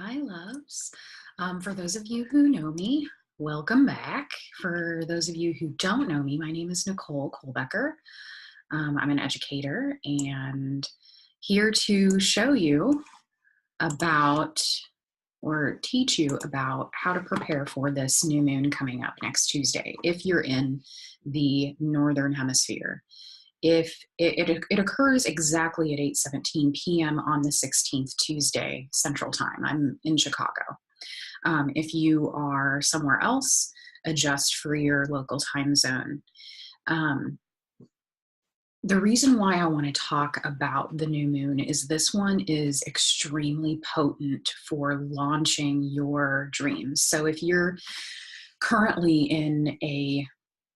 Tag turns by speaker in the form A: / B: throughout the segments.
A: Hi, loves. For those of you who know me, welcome back. For those of you who don't know me, my name is Nicole Kolbecker. I'm an educator and here to show you about or teach you about how to prepare for this new moon coming up next Tuesday if you're in the Northern Hemisphere. If it occurs exactly at 8:17 p.m. on the 16th, Tuesday, Central Time. I'm in Chicago. If you are somewhere else, adjust for your local time zone. Um, the reason why I want to talk about the new moon is this one is extremely potent for launching your dreams. So if you're currently in a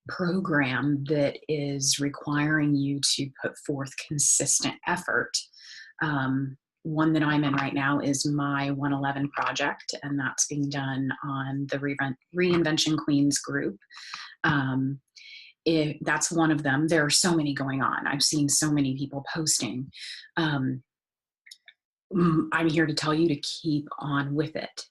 A: program that is requiring you to put forth consistent effort. One that I'm in right now is my 111 project, and that's being done on the Reinvention Queens group. That's one of them. There are so many going on. I've seen so many people posting. I'm here to tell you to keep on with it.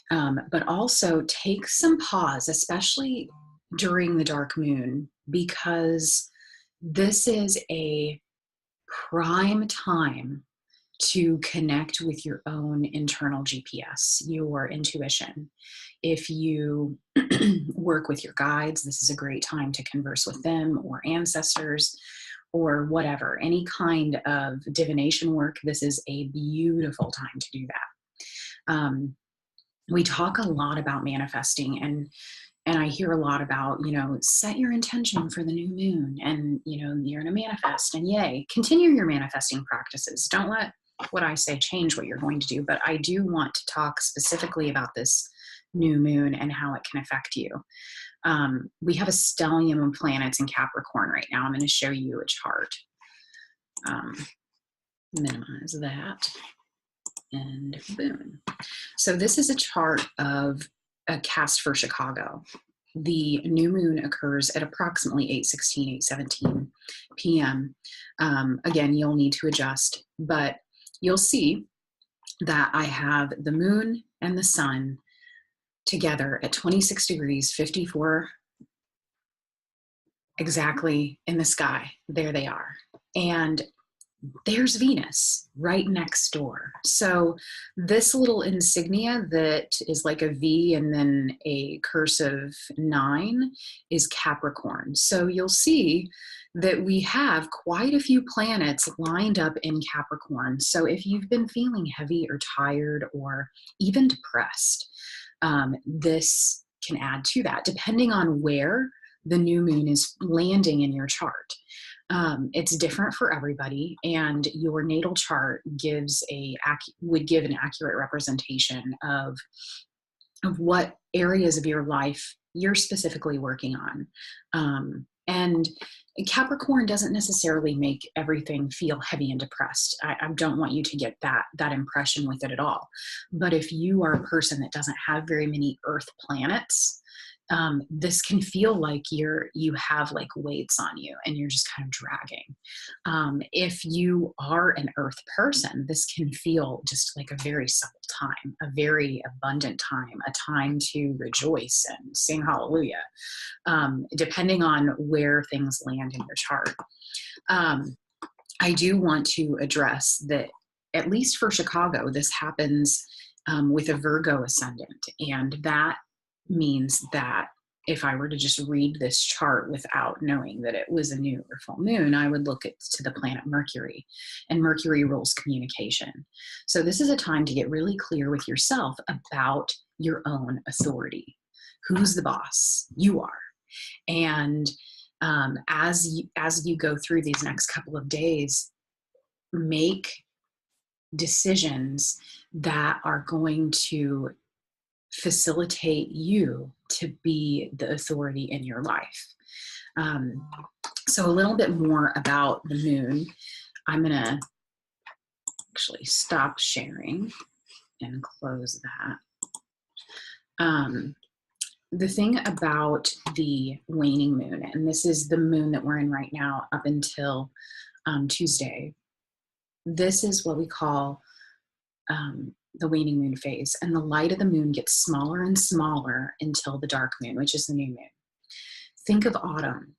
A: But also take some pause, especially during the dark moon, because this is a prime time to connect with your own internal GPS, your intuition. If you work with your guides, this is a great time to converse with them or ancestors or whatever, any kind of divination work. This is a beautiful time to do that. We talk a lot about manifesting, and I hear a lot about, set your intention for the new moon and, you're going to manifest, and yay, continue your manifesting practices. Don't let what I say change what you're going to do. But I do want to talk specifically about this new moon and how it can affect you. We have a stellium of planets in Capricorn right now. I'm going to show you a chart. Minimize that. And boom. So this is a chart of a cast for Chicago. The new moon occurs at approximately 8:16, 8:17 p.m. Again, you'll need to adjust, but you'll see that I have the moon and the sun together at 26 degrees, 54 exactly in the sky. There they are. And there's Venus right next door. So this little insignia that is like a V and then a cursive 9 is Capricorn. So you'll see that we have quite a few planets lined up in Capricorn. So if you've been feeling heavy or tired or even depressed, this can add to that, depending on where the new moon is landing in your chart. It's different for everybody, and your natal chart would give an accurate representation of what areas of your life you're specifically working on. And Capricorn doesn't necessarily make everything feel heavy and depressed. I don't want you to get that impression with it at all. But if you are a person that doesn't have very many Earth planets, this can feel like you have like weights on you and you're just kind of dragging. If you are an Earth person, this can feel just like a very supple time, a very abundant time, a time to rejoice and sing hallelujah, depending on where things land in your chart. I do want to address that, at least for Chicago, this happens with a Virgo ascendant, and that means that if I were to just read this chart without knowing that it was a new or full moon, I would look to the planet Mercury, and Mercury rules communication. So this is a time to get really clear with yourself about your own authority. Who's the boss? You are. And as you go through these next couple of days, make decisions that are going to facilitate you to be the authority in your life. So a little bit more about the moon. I'm going to actually stop sharing and close that. The thing about the waning moon, and this is the moon that we're in right now up until Tuesday, this is what we call the waning moon phase, and the light of the moon gets smaller and smaller until the dark moon, which is the new moon. Think of autumn,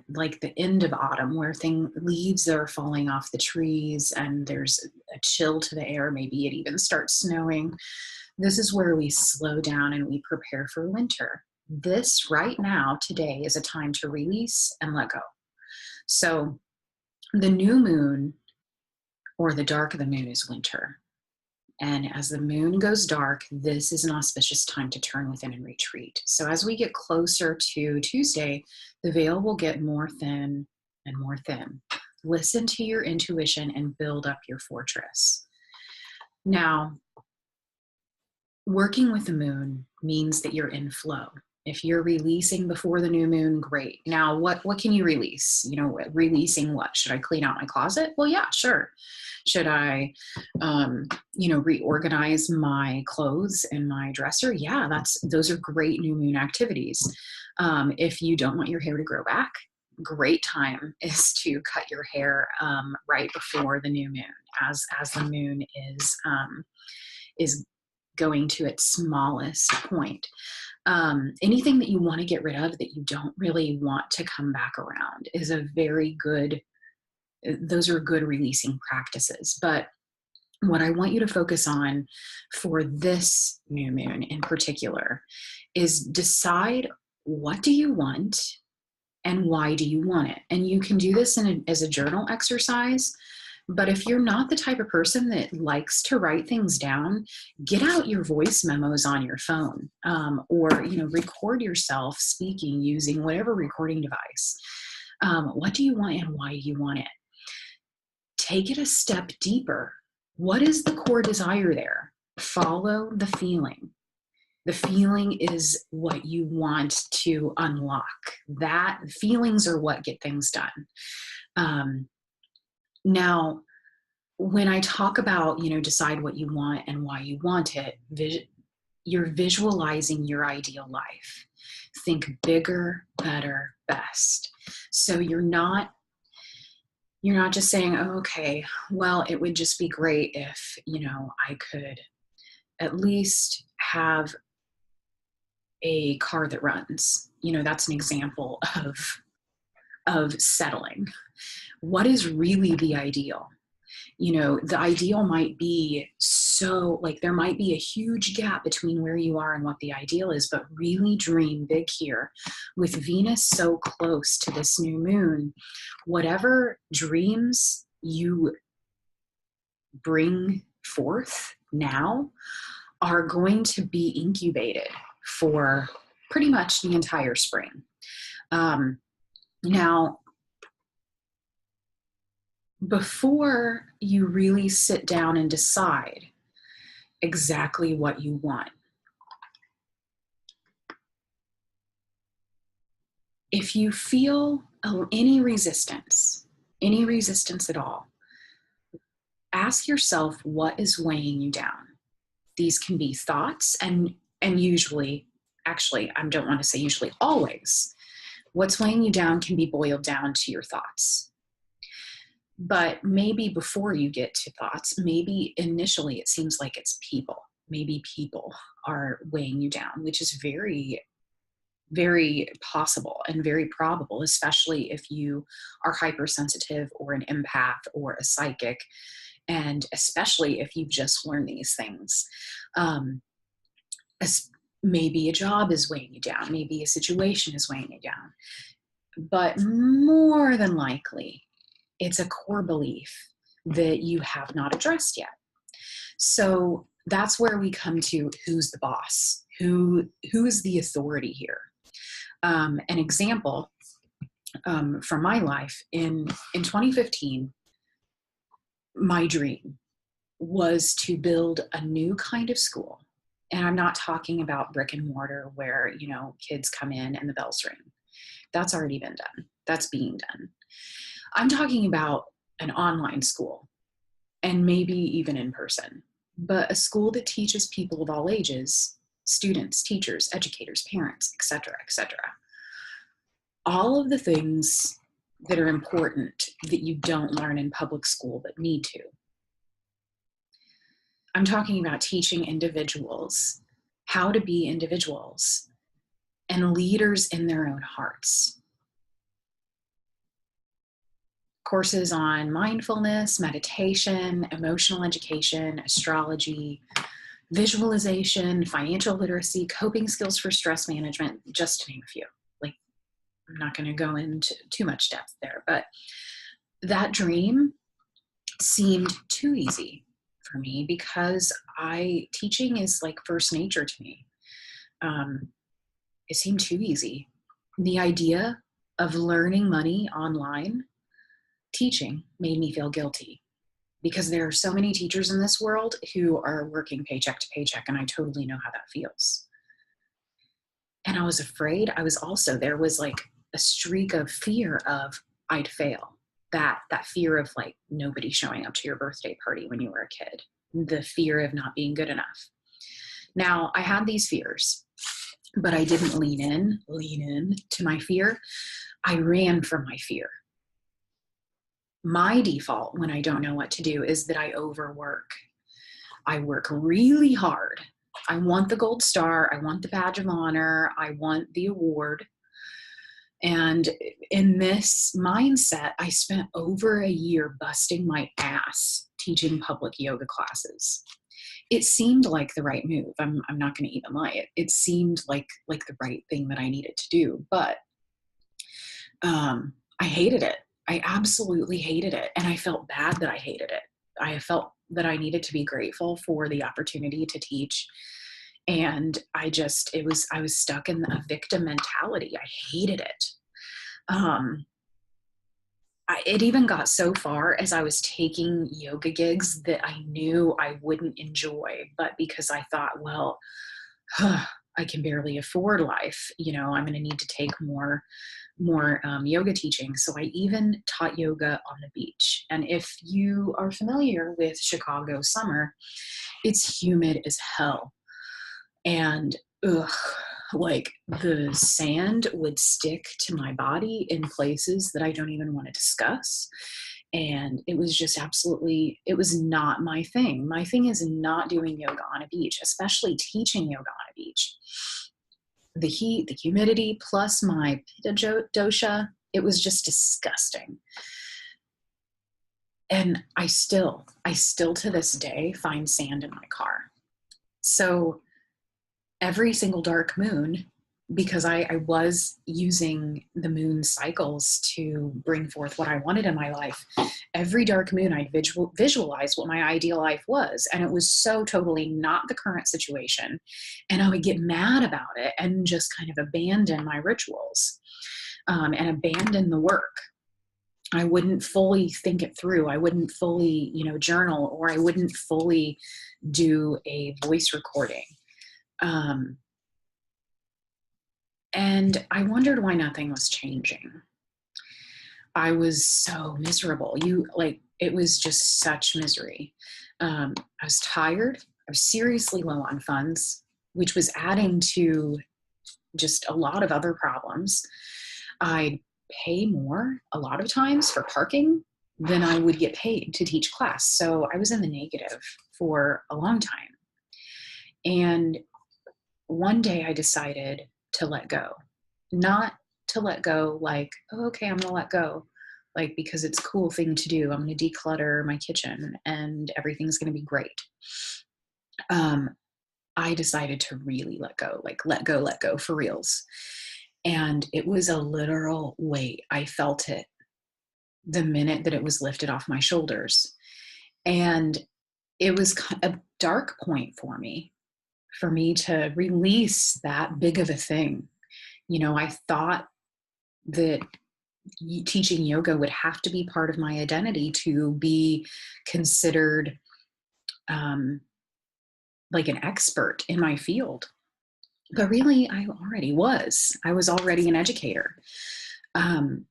A: like the end of autumn, where leaves are falling off the trees and there's a chill to the air. Maybe it even starts snowing. This is where we slow down and we prepare for winter. This right now, today, is a time to release and let go. So the new moon or the dark of the moon is winter. And as the moon goes dark, this is an auspicious time to turn within and retreat. So as we get closer to Tuesday, the veil will get more thin and more thin. Listen to your intuition and build up your fortress. Now, working with the moon means that you're in flow. If you're releasing before the new moon, great. Now, what can you release? You know, releasing what? Should I clean out my closet? Well, yeah, sure. Should I, reorganize my clothes and my dresser? Yeah, those are great new moon activities. If you don't want your hair to grow back, great time is to cut your hair right before the new moon, as the moon is going to its smallest point. Anything that you want to get rid of that you don't really want to come back around is those are good releasing practices. But what I want you to focus on for this new moon in particular is decide, what do you want and why do you want it? And you can do this as a journal exercise. But if you're not the type of person that likes to write things down, get out your voice memos on your phone, or record yourself speaking using whatever recording device. What do you want and why do you want it? Take it a step deeper. What is the core desire there? Follow the feeling. The feeling is what you want to unlock. That feelings are what get things done. Now, when I talk about, decide what you want and why you want it, you're visualizing your ideal life. Think bigger, better, best. So you're not just saying, oh, okay, well, it would just be great if, I could at least have a car that runs. That's an example of settling. What is really the ideal? The ideal might be there might be a huge gap between where you are and what the ideal is, but really dream big here. With Venus so close to this new moon, whatever dreams you bring forth now are going to be incubated for pretty much the entire spring. Now, before you really sit down and decide exactly what you want, if you feel any resistance at all, ask yourself what is weighing you down. These can be thoughts, and usually, actually, I don't want to say usually, always, what's weighing you down can be boiled down to your thoughts. But maybe before you get to thoughts, maybe initially it seems like it's people. Maybe people are weighing you down, which is very, very possible and very probable, especially if you are hypersensitive or an empath or a psychic, and especially if you've just learned these things. Maybe a job is weighing you down. Maybe a situation is weighing you down. But more than likely, it's a core belief that you have not addressed yet. So that's where we come to who's the boss? Who is the authority here? An example from my life, in 2015, my dream was to build a new kind of school. And I'm not talking about brick and mortar where, kids come in and the bells ring. That's already been done. That's being done. I'm talking about an online school, and maybe even in person, but a school that teaches people of all ages, students, teachers, educators, parents, etc., etc. All of the things that are important that you don't learn in public school but need to. I'm talking about teaching individuals how to be individuals and leaders in their own hearts. Courses on mindfulness, meditation, emotional education, astrology, visualization, financial literacy, coping skills for stress management, just to name a few. Like, I'm not going to go into too much depth there, but that dream seemed too easy for me because teaching is like first nature to me. It seemed too easy. The idea of learning money online, teaching, made me feel guilty because there are so many teachers in this world who are working paycheck to paycheck, and I totally know how that feels. And I was afraid. There was like a streak of fear of I'd fail. That fear of like nobody showing up to your birthday party when you were a kid, the fear of not being good enough. Now, I had these fears, but I didn't lean in to my fear. I ran from my fear. My default when I don't know what to do is that I overwork. I work really hard. I want the gold star. I want the badge of honor. I want the award. And in this mindset, I spent over a year busting my ass teaching public yoga classes. It seemed like the right move. I'm not going to even lie. It seemed like the right thing that I needed to do, but I hated it. I absolutely hated it. And I felt bad that I hated it. I felt that I needed to be grateful for the opportunity to teach. And I was stuck in a victim mentality. I hated it. It even got so far as I was taking yoga gigs that I knew I wouldn't enjoy, but because I thought, well, I can barely afford life, I'm going to need to take more yoga teaching. So I even taught yoga on the beach. And if you are familiar with Chicago summer, it's humid as hell. And like the sand would stick to my body in places that I don't even want to discuss. And it was just it was not my thing. My thing is not doing yoga on a beach, especially teaching yoga on a beach. The heat, the humidity, plus my pitta dosha, it was just disgusting. And I still to this day find sand in my car. So every single dark moon, because I was using the moon cycles to bring forth what I wanted in my life, every dark moon I'd visualize what my ideal life was. And it was so totally not the current situation. And I would get mad about it and just kind of abandon my rituals and abandon the work. I wouldn't fully think it through. I wouldn't fully, journal, or I wouldn't fully do a voice recording. And I wondered why nothing was changing. I was so miserable. It was just such misery. I was tired. I was seriously low on funds, which was adding to just a lot of other problems. I'd pay more a lot of times for parking than I would get paid to teach class. So I was in the negative for a long time. And one day I decided to let go. Not to let go like, oh, okay, I'm going to let go. Like, because it's a cool thing to do. I'm going to declutter my kitchen and everything's going to be great. I decided to really let go for reals. And it was a literal weight. I felt it the minute that it was lifted off my shoulders. And it was a dark point for me to release that big of a thing. I thought that teaching yoga would have to be part of my identity to be considered like an expert in my field. But really, I already was. I was already an educator. And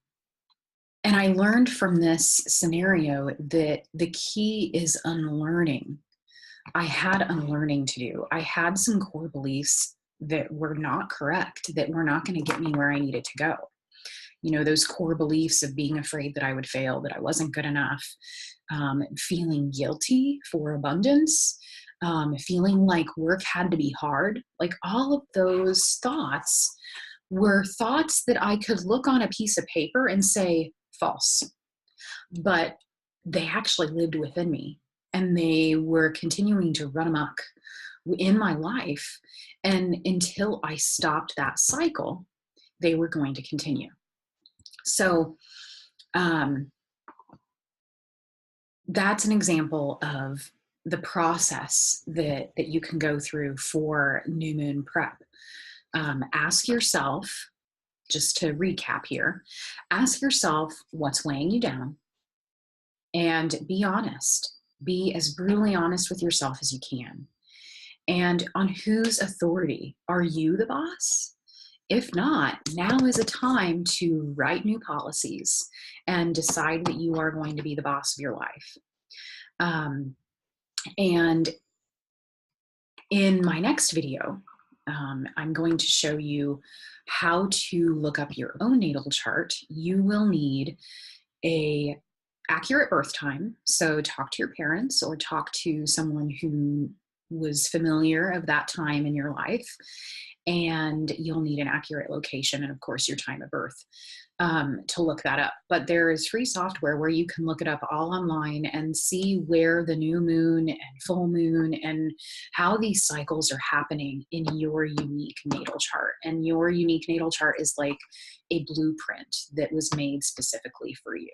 A: I learned from this scenario that the key is unlearning. I had unlearning to do. I had some core beliefs that were not correct, that were not going to get me where I needed to go. Those core beliefs of being afraid that I would fail, that I wasn't good enough, feeling guilty for abundance, feeling like work had to be hard. Like all of those thoughts were thoughts that I could look on a piece of paper and say, false. But they actually lived within me and they were continuing to run amok in my life. And until I stopped that cycle, they were going to continue. So that's an example of the process that you can go through for new moon prep. Ask yourself, just to recap here, ask yourself what's weighing you down and be honest. Be as brutally honest with yourself as you can. And on whose authority? Are you the boss? If not, now is a time to write new policies and decide that you are going to be the boss of your life. And in my next video, I'm going to show you how to look up your own natal chart. You will need a accurate birth time. So talk to your parents or talk to someone who was familiar of that time in your life. And you'll need an accurate location and, of course, your time of birth to look that up. But there is free software where you can look it up all online and see where the new moon and full moon and how these cycles are happening in your unique natal chart. And your unique natal chart is like a blueprint that was made specifically for you.